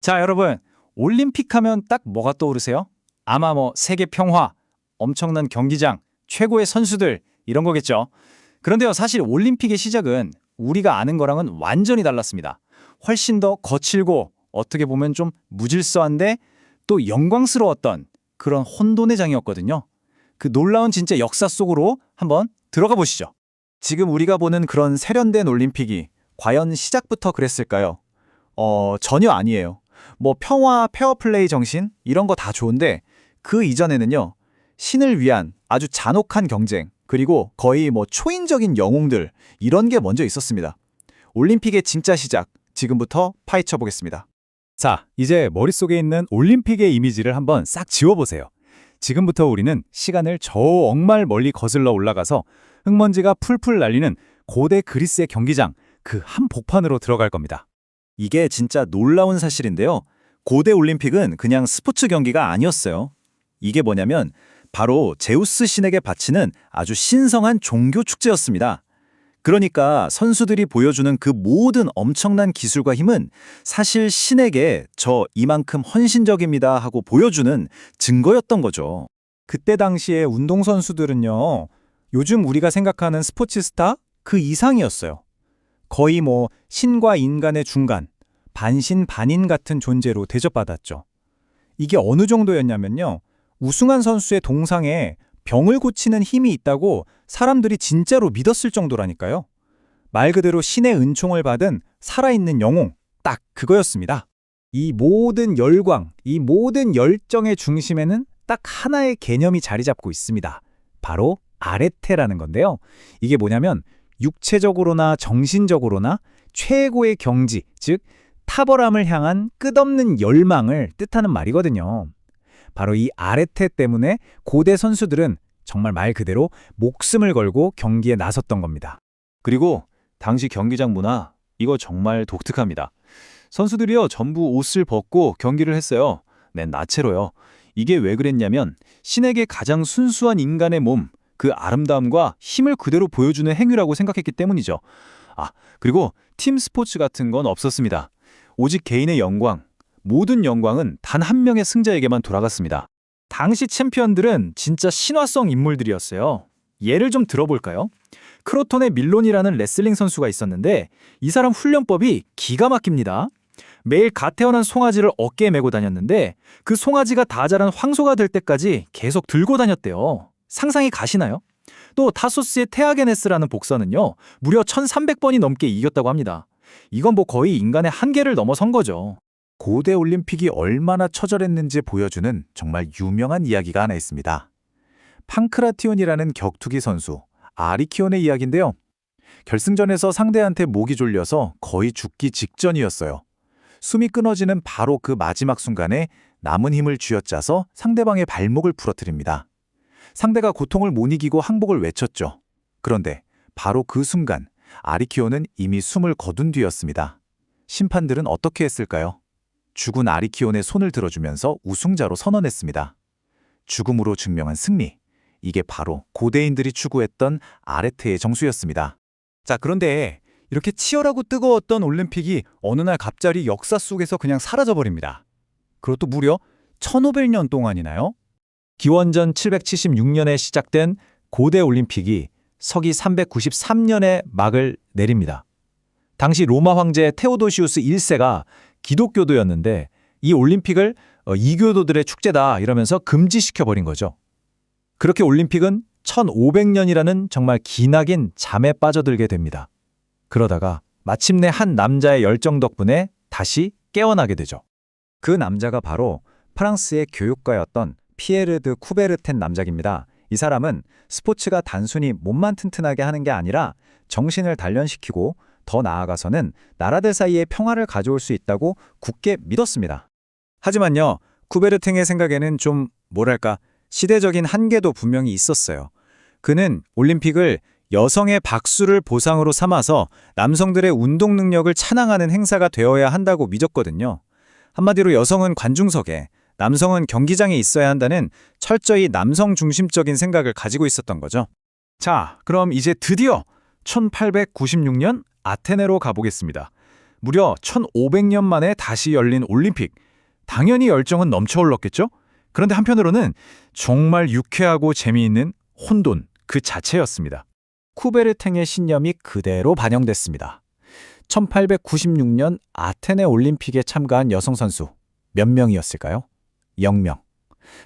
자, 여러분, 올림픽 하면 딱 뭐가 떠오르세요? 아마 뭐 세계 평화, 엄청난 경기장, 최고의 선수들 이런 거겠죠. 그런데요, 사실 올림픽의 시작은 우리가 아는 거랑은 완전히 달랐습니다. 훨씬 더 거칠고 어떻게 보면 좀 무질서한데 또 영광스러웠던 그런 혼돈의 장이었거든요. 그 놀라운 진짜 역사 속으로 한번 들어가 보시죠. 지금 우리가 보는 그런 세련된 올림픽이 과연 시작부터 그랬을까요? 전혀 아니에요. 뭐 평화, 페어플레이 정신 이런 거 다 좋은데 그 이전에는요. 신을 위한 아주 잔혹한 경쟁 그리고 거의 뭐 초인적인 영웅들 이런 게 먼저 있었습니다. 올림픽의 진짜 시작 지금부터 파헤쳐 보겠습니다. 자, 이제 머릿속에 있는 올림픽의 이미지를 한번 싹 지워보세요. 지금부터 우리는 시간을 저 억말 멀리 거슬러 올라가서 흙먼지가 풀풀 날리는 고대 그리스의 경기장 그 한복판으로 들어갈 겁니다. 이게 진짜 놀라운 사실인데요. 고대 올림픽은 그냥 스포츠 경기가 아니었어요. 이게 뭐냐면 바로 제우스 신에게 바치는 아주 신성한 종교 축제였습니다. 그러니까 선수들이 보여주는 그 모든 엄청난 기술과 힘은 사실 신에게 저 이만큼 헌신적입니다 하고 보여주는 증거였던 거죠. 그때 당시의 운동선수들은요, 요즘 우리가 생각하는 스포츠 스타 그 이상이었어요. 거의 뭐 신과 인간의 중간, 반신 반인 같은 존재로 대접받았죠. 이게 어느 정도였냐면요, 우승한 선수의 동상에 병을 고치는 힘이 있다고 사람들이 진짜로 믿었을 정도라니까요. 말 그대로 신의 은총을 받은 살아있는 영웅, 딱 그거였습니다. 이 모든 열광, 이 모든 열정의 중심에는 딱 하나의 개념이 자리 잡고 있습니다. 바로 아레테라는 건데요. 이게 뭐냐면 육체적으로나 정신적으로나 최고의 경지, 즉 탁월함을 향한 끝없는 열망을 뜻하는 말이거든요. 바로 이 아레테 때문에 고대 선수들은 정말 말 그대로 목숨을 걸고 경기에 나섰던 겁니다. 그리고 당시 경기장 문화 이거 정말 독특합니다. 선수들이요 전부 옷을 벗고 경기를 했어요. 네, 나체로요. 이게 왜 그랬냐면 신에게 가장 순수한 인간의 몸, 그 아름다움과 힘을 그대로 보여주는 행위라고 생각했기 때문이죠. 그리고 팀 스포츠 같은 건 없었습니다. 오직 개인의 영광, 모든 영광은 단 한 명의 승자에게만 돌아갔습니다. 당시 챔피언들은 진짜 신화성 인물들이었어요. 예를 좀 들어볼까요? 크로톤의 밀론이라는 레슬링 선수가 있었는데 이 사람 훈련법이 기가 막힙니다. 매일 갓 태어난 송아지를 어깨에 메고 다녔는데 그 송아지가 다 자란 황소가 될 때까지 계속 들고 다녔대요. 상상이 가시나요? 또 타소스의 테아게네스라는 복서는요. 무려 1300번이 넘게 이겼다고 합니다. 이건 뭐 거의 인간의 한계를 넘어선 거죠. 고대 올림픽이 얼마나 처절했는지 보여주는 정말 유명한 이야기가 하나 있습니다. 팡크라티온이라는 격투기 선수, 아리키온의 이야기인데요. 결승전에서 상대한테 목이 졸려서 거의 죽기 직전이었어요. 숨이 끊어지는 바로 그 마지막 순간에 남은 힘을 쥐어짜서 상대방의 발목을 부러뜨립니다. 상대가 고통을 못 이기고 항복을 외쳤죠. 그런데 바로 그 순간 아리키온은 이미 숨을 거둔 뒤였습니다. 심판들은 어떻게 했을까요? 죽은 아리키온의 손을 들어주면서 우승자로 선언했습니다. 죽음으로 증명한 승리. 이게 바로 고대인들이 추구했던 아레테의 정수였습니다. 자, 그런데 이렇게 치열하고 뜨거웠던 올림픽이 어느 날 갑자기 역사 속에서 그냥 사라져버립니다. 그것도 무려 1500년 동안이나요? 기원전 776년에 시작된 고대 올림픽이 서기 393년에 막을 내립니다. 당시 로마 황제 테오도시우스 1세가 기독교도였는데 이 올림픽을 이교도들의 축제다 이러면서 금지시켜버린 거죠. 그렇게 올림픽은 1500년이라는 정말 기나긴 잠에 빠져들게 됩니다. 그러다가 마침내 한 남자의 열정 덕분에 다시 깨어나게 되죠. 그 남자가 바로 프랑스의 교육가였던 피에르 드 쿠베르텐 남작입니다. 이 사람은 스포츠가 단순히 몸만 튼튼하게 하는 게 아니라 정신을 단련시키고 더 나아가서는 나라들 사이에 평화를 가져올 수 있다고 굳게 믿었습니다. 하지만요, 쿠베르탱의 생각에는 좀 뭐랄까 시대적인 한계도 분명히 있었어요. 그는 올림픽을 여성의 박수를 보상으로 삼아서 남성들의 운동 능력을 찬양하는 행사가 되어야 한다고 믿었거든요. 한마디로 여성은 관중석에, 남성은 경기장에 있어야 한다는 철저히 남성 중심적인 생각을 가지고 있었던 거죠. 자, 그럼 이제 드디어 1896년 아테네로 가보겠습니다. 무려 1500년 만에 다시 열린 올림픽. 당연히 열정은 넘쳐흘렀겠죠? 그런데 한편으로는 정말 유쾌하고 재미있는 혼돈 그 자체였습니다. 쿠베르탱의 신념이 그대로 반영됐습니다. 1896년 아테네 올림픽에 참가한 여성 선수 몇 명이었을까요? 0명.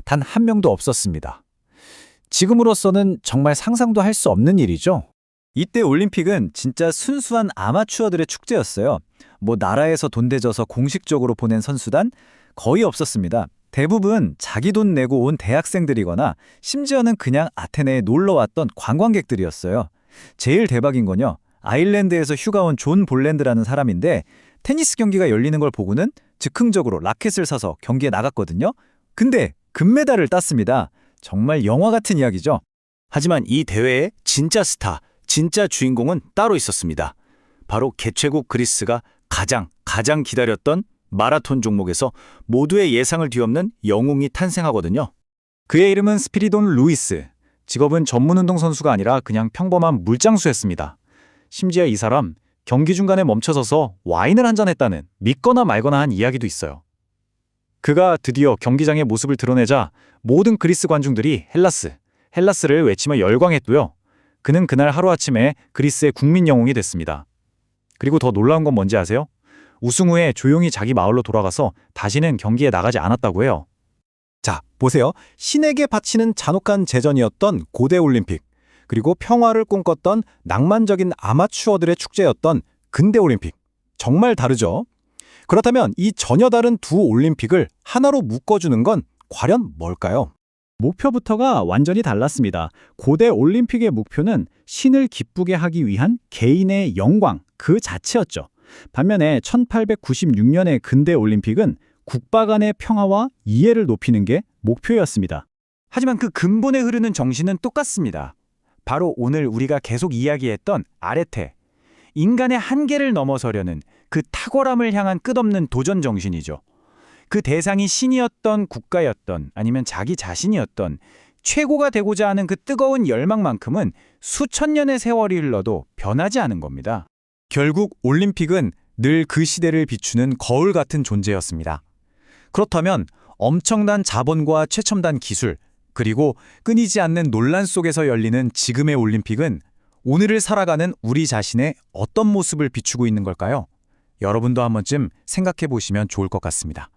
단 한 명도 없었습니다. 지금으로서는 정말 상상도 할 수 없는 일이죠. 이때 올림픽은 진짜 순수한 아마추어들의 축제였어요. 나라에서 돈 대줘서 공식적으로 보낸 선수단 거의 없었습니다. 대부분 자기 돈 내고 온 대학생들이거나 심지어는 그냥 아테네에 놀러 왔던 관광객들이었어요. 제일 대박인 건요. 아일랜드에서 휴가 온 존 볼랜드라는 사람인데 테니스 경기가 열리는 걸 보고는 즉흥적으로 라켓을 사서 경기에 나갔거든요. 근데 금메달을 땄습니다. 정말 영화 같은 이야기죠. 하지만 이 대회의 진짜 스타, 진짜 주인공은 따로 있었습니다. 바로 개최국 그리스가 가장 기다렸던 마라톤 종목에서 모두의 예상을 뒤엎는 영웅이 탄생하거든요. 그의 이름은 스피리돈 루이스. 직업은 전문운동 선수가 아니라 그냥 평범한 물장수였습니다. 심지어 이 사람 경기 중간에 멈춰서서 와인을 한잔 했다는 믿거나 말거나 한 이야기도 있어요. 그가 드디어 경기장의 모습을 드러내자 모든 그리스 관중들이 헬라스를 외치며 열광했고요. 그는 그날 하루아침에 그리스의 국민 영웅이 됐습니다. 그리고 더 놀라운 건 뭔지 아세요? 우승 후에 조용히 자기 마을로 돌아가서 다시는 경기에 나가지 않았다고 해요. 자, 보세요. 신에게 바치는 잔혹한 제전이었던 고대 올림픽, 그리고 평화를 꿈꿨던 낭만적인 아마추어들의 축제였던 근대 올림픽. 정말 다르죠? 그렇다면 이 전혀 다른 두 올림픽을 하나로 묶어주는 건 과연 뭘까요? 목표부터가 완전히 달랐습니다. 고대 올림픽의 목표는 신을 기쁘게 하기 위한 개인의 영광 그 자체였죠. 반면에 1896년의 근대 올림픽은 국가 간의 평화와 이해를 높이는 게 목표였습니다. 하지만 그 근본에 흐르는 정신은 똑같습니다. 바로 오늘 우리가 계속 이야기했던 아레테, 인간의 한계를 넘어서려는 그 탁월함을 향한 끝없는 도전 정신이죠. 그 대상이 신이었던 국가였던 아니면 자기 자신이었던 최고가 되고자 하는 그 뜨거운 열망만큼은 수천 년의 세월이 흘러도 변하지 않은 겁니다. 결국 올림픽은 늘 그 시대를 비추는 거울 같은 존재였습니다. 그렇다면 엄청난 자본과 최첨단 기술, 그리고 끊이지 않는 논란 속에서 열리는 지금의 올림픽은 오늘을 살아가는 우리 자신의 어떤 모습을 비추고 있는 걸까요? 여러분도 한 번쯤 생각해 보시면 좋을 것 같습니다.